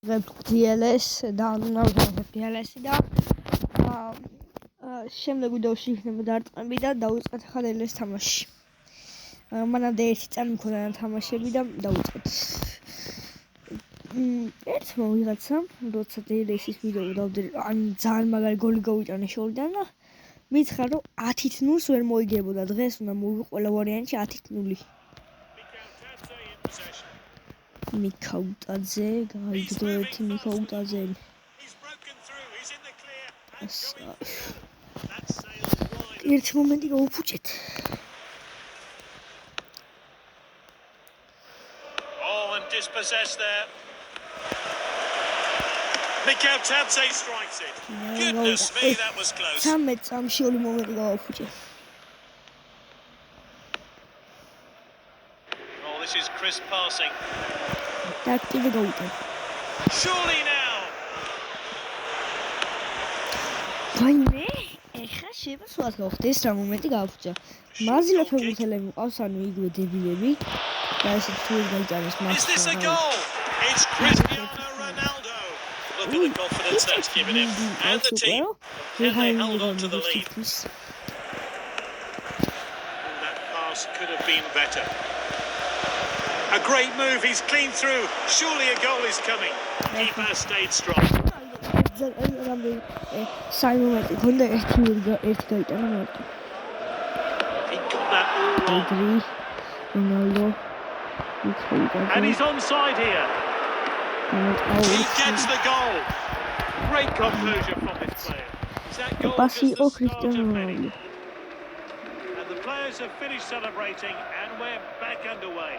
DLS და DLS-ი და შემდეგ ვიდეოში იქნება დარტყმები და დავიწყეთ ახლა DLS თამაში. მანამდე ერთი წამი მქონდა თამაშები და დავიწყეთ. ერთმა ვიღაცამ, როცა DLS-ის ვიდეო დავდე, ან ძალიან მაგარი გოლი გავიტანა შორიდან და მითხრა, რომ 10-ით 0-ს ვერ მოიგებოდა. დღეს უნდა მოვიღო ყველა ვარიანტში 10-ით 0. მიქაუტაძე, გაიგდო ერთი მიქაუტაძე. ერთი მომენტი გავუფუჭეთ. Oh, and dispossessed there. Mikautadze strikes it. Goodness me, that was close. 13 წამში ორი მომენტი გავუფუჭე. Oh, this is crisp passing. და კიდე გავუტან. Surely now. ვაიმე, ეხა შეიძლება სულად გავხდეს რა მომენტი გავუფუჭა. მაზილა ფეხბურთელები მყავს, ანუ იგივე დებილები. და ესეც თუ გაიტანეს მას. Is this a goal? It's Cristiano Ronaldo. Look at the confidence that's given him and the team. And they held on to the lead. And that pass could have been better. A great move, he's clean through. Surely a goal is coming. Keeper stayed strong. Simon გონდა ერთი გაიტანა მარტო. He got that all wrong. Ronaldo. And he's onside here. He gets the goal. Great composure from this player. Is that goal just the start of many? And the players have finished celebrating and we're back underway.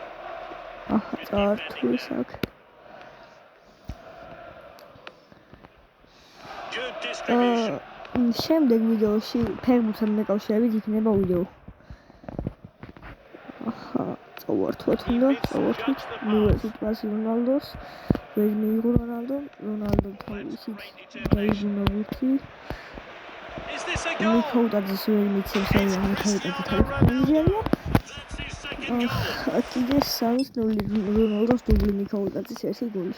Good distribution. შემდეგ ვიდეოში ფეხბურთთან მეკავშირებით იქნება ვიდეო. წავართვათ უნდა, წავართვით. მივეცით პასი რონალდოს. ვერ მიიღო რონალდო თავისით დაიბრუნა ბურთი. მიქაუტაძეს ვერ მიცემს, მაგრამ მიქაუტაძე თავის პონიჟერია. კიდე 3-0 რონალდოს დუბლი მიქაუტაძის ერთი გოლი.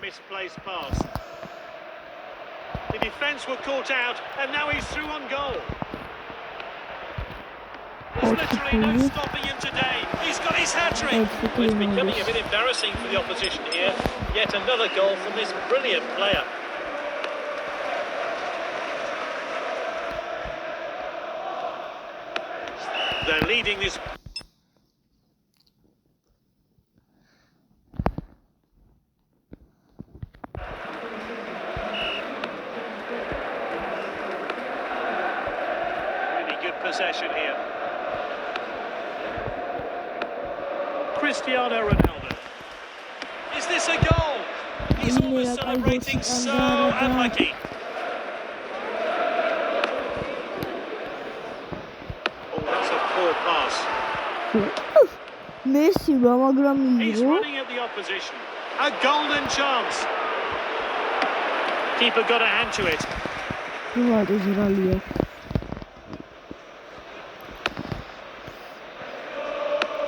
Misplaced pass. The defence were caught out and now he's through on goal. There's literally no stopping him today. He's got his hat-trick. Well, it's becoming a bit embarrassing for the opposition here. Yet another goal from this brilliant player. They're leading this. Really good possession here. Cristiano Ronaldo. Is this a goal? He's always celebrating so unlucky. Oh, that's a poor pass. Messi, He's running at the opposition. A golden chance. Keeper got a hand to it.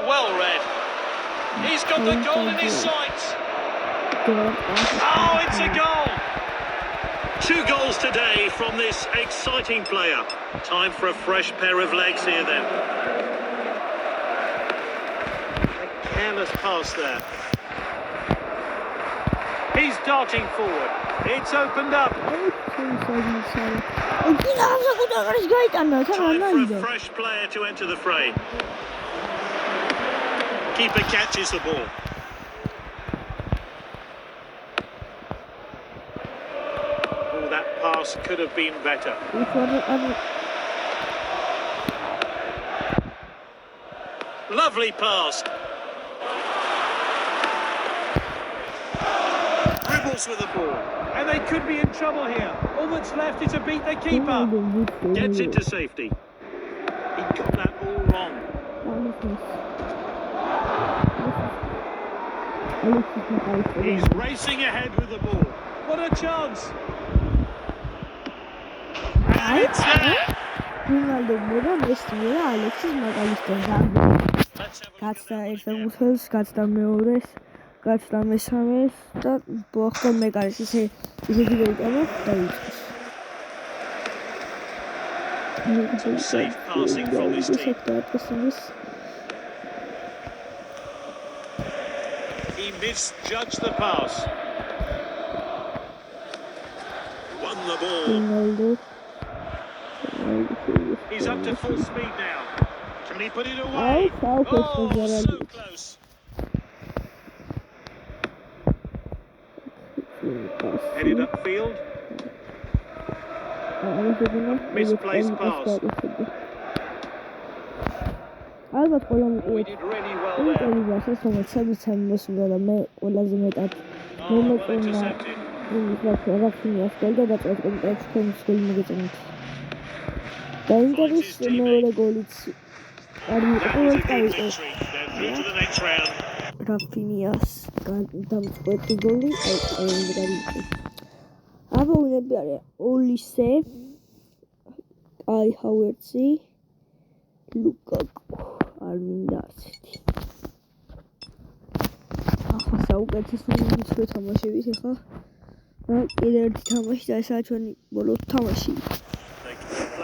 Well read. He's got the goal in his sights. Oh, it's a goal. 2 goals today from this exciting player. Time for a fresh pair of legs here then. A careless pass there. He's darting forward. It's opened up. Time for a fresh player to enter the fray. Keeper catches the ball. Oh, that pass could have been better. Lovely pass. Dribbles with the ball. And they could be in trouble here. All that's left is to beat the keeper. Gets it to safety. He got that all wrong. He's racing ahead with the ball. What a chance! And it's there! Ronaldo მოდა მესტია ალექსის მაგალისთან. გაცდა ერთ ფეხბურთელს, გაცდა მეორეს, გაჩნდა მესამეს და ბოხტონ მეკარის ისეთი გაიტანა და იწყეს. Some safe passing from this team. He misjudged the pass. Won the ball. He's up to full speed now. Can he put it away? Oh, so close. Headed upfield. Misplaced pass. ალბათ ყველამ Oh, he did really well there. ის რომ მოსულა და მე ყველაზე მეტად მომეწონა ის რაფინიას გოლ და დაწყეთ კომპლექს თემის გოლი მოგეწონით. და ინტერის მეორე გოლიც არ მიყოლ Through to the next round. რაფინიას დამწყვეტი გოლი აი აბა უნები არის ოლისე აი ჰავერცი ლუკაკუ არ მინდა ასეთი ახლა საუკეთესო მისვე თამაშების ახლა კიდევ ერთი თამაში და ესაა ჩვენი ბოლო თამაში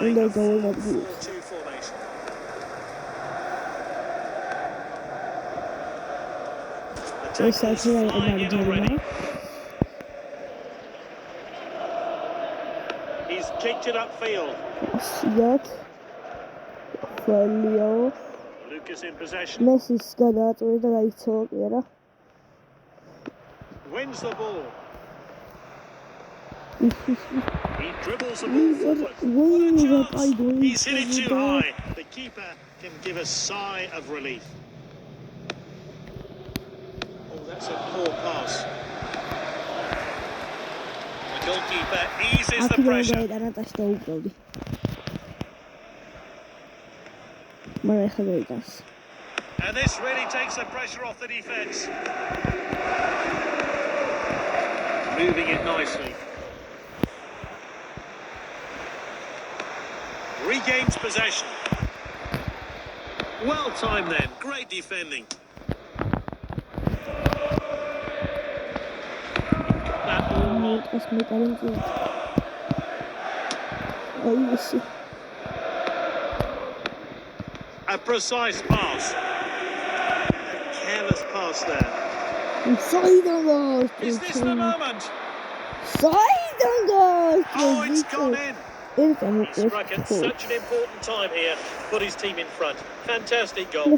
უნდა გავანადგუროთ ესაა ჩვენი He's kicked it upfield. Lucas in possession. Messi's გადააწყვეტა და გაიქცევა პიერა. Wins the ball. He dribbles the ball forward. He's hit it too high. The keeper can give a sigh of relief. Oh, that's a poor pass. The goalkeeper eases the pressure. And this really takes the pressure off the defence. Moving it nicely. Regains possession. Well timed then. Great defending. That ball. A precise pass. A careless pass there. Is this the moment? Oh, it's gone in. He struck at such an important time here. Put his team in front. Fantastic goal.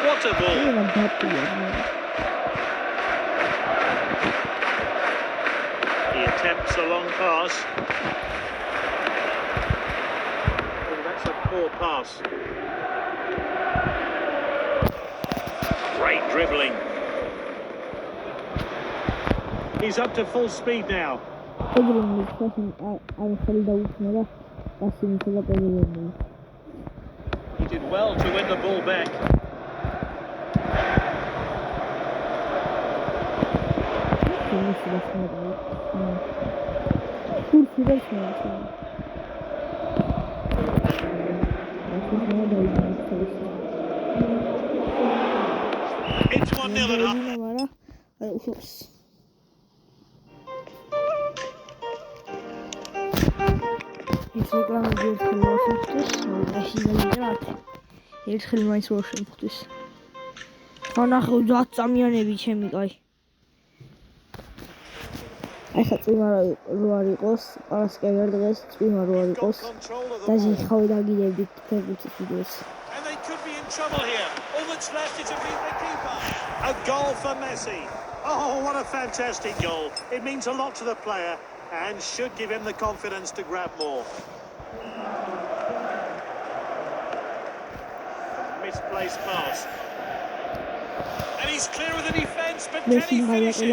What a ball. He attempts a long pass. Oh, that's a poor pass. Great dribbling. He's up to full speed now. He did well to win the ball back. It's 1-0 and up. ეს რეკლამა ერთხელ მოახერხეს, ერთხელ მაინც მოახერხეს. ხანახე 30 წამიანები ჩემი კაი. აი ხა წვიმა რო არ იყოს, პარასკევერ დღეს წვიმა რო არ იყოს. დაჟე ხავი დაგიდებდით ფეხბურთის ვიდეოს. And they could be in trouble here. All that's left is to beat the keeper. A goal for Messi. Oh, what a fantastic goal. It means a lot to the player and should give him the confidence to grab more. Misplaced pass. And he's clear of the defence, but can he finish it?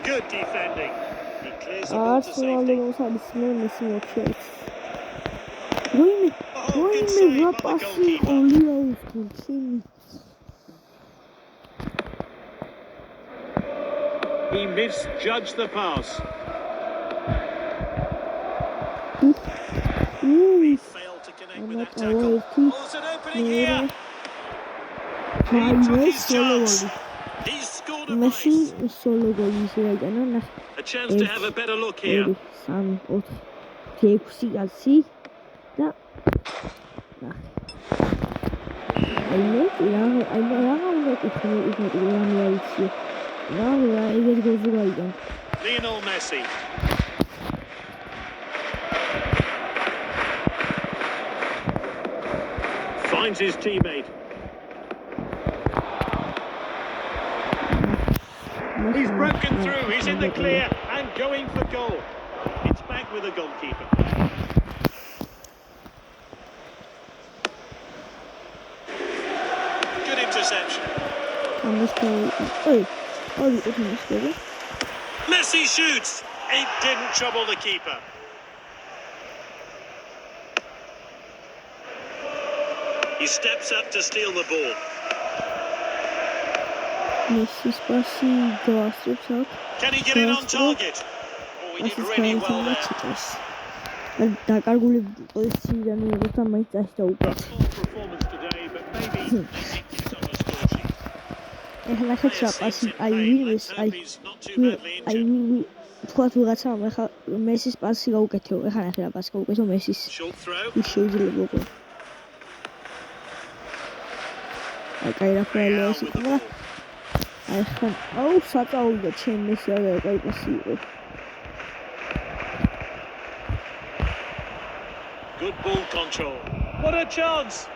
Good defending. He clears the ball to safety. Oh, good save by the goalkeeper. He misjudged the pass. He failed to connect with that tackle. Oh, it's an opening here. He took his chance. He's scored a Messi brace. solo goli შეაიტანა ნახე. A chance to have a better look here. 3 4 6 კაცი და ნახე. Lionel Messi. Finds his teammate. He's broken through, he's in the clear and going for goal. It's back with the goalkeeper. Good interception. Messi shoots. It didn't trouble the keeper. He steps up to steal the ball. Can he get it on target? Oh, he did really well there. დაკარგული პოზიციიდან მიღება მაინც დაუშვა. Performance today, but maybe it's on the score sheet. ეხლა ხეჭა პასი აი ვინმეს აი თქვა ვიღაცამ ეხლა მესის პასი გაუკეთო. ეხლა ნახე რა პასი გაუკეთო მესის. Short throw. ის შეიძლება უკვე. აი კაი რა პროლეს იყო. აი ხან აუ საწაულდა ჩემ მესი არა კაი პასი იყო. Good ball control. What a chance!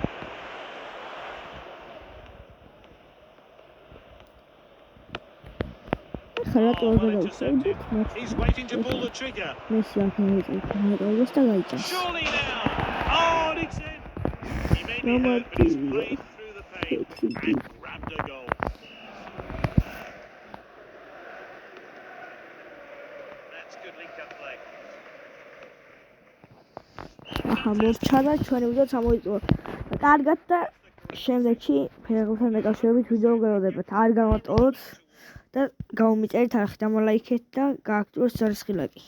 He's waiting to pull the trigger. Surely now. Oh, and it's in. He may be hurt, but he's played through the pain and grabbed a goal. That's goodly cut play. მოჩადა ჩვენი ვიდეო ჩამოიწვა. კარგად და შემდეგში ფეხბურთთან დაკავშირებით ვიდეო გავუდებთ. არ გამოტოვოთ და გამომიწერეთ არხი და მოლაიქეთ და გააქტიუროთ ჯარისხილაკი.